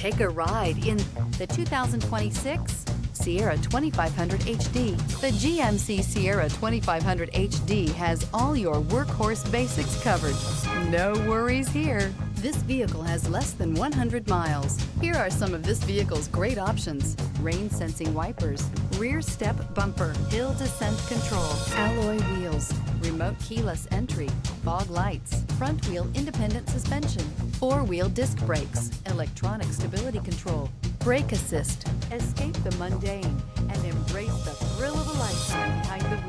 Take a ride in the 2026 Sierra 2500 HD. The GMC Sierra 2500 HD has all your workhorse basics covered. No worries here. This vehicle has less than 100 miles. Here are some of this vehicle's great options: rain sensing wipers, rear step bumper, hill descent control, alloy wheels, remote keyless entry, fog lights, front wheel independent suspension, four-wheel disc brakes, electronic stability control, brake assist. Escape the mundane and embrace the thrill of a lifetime behind the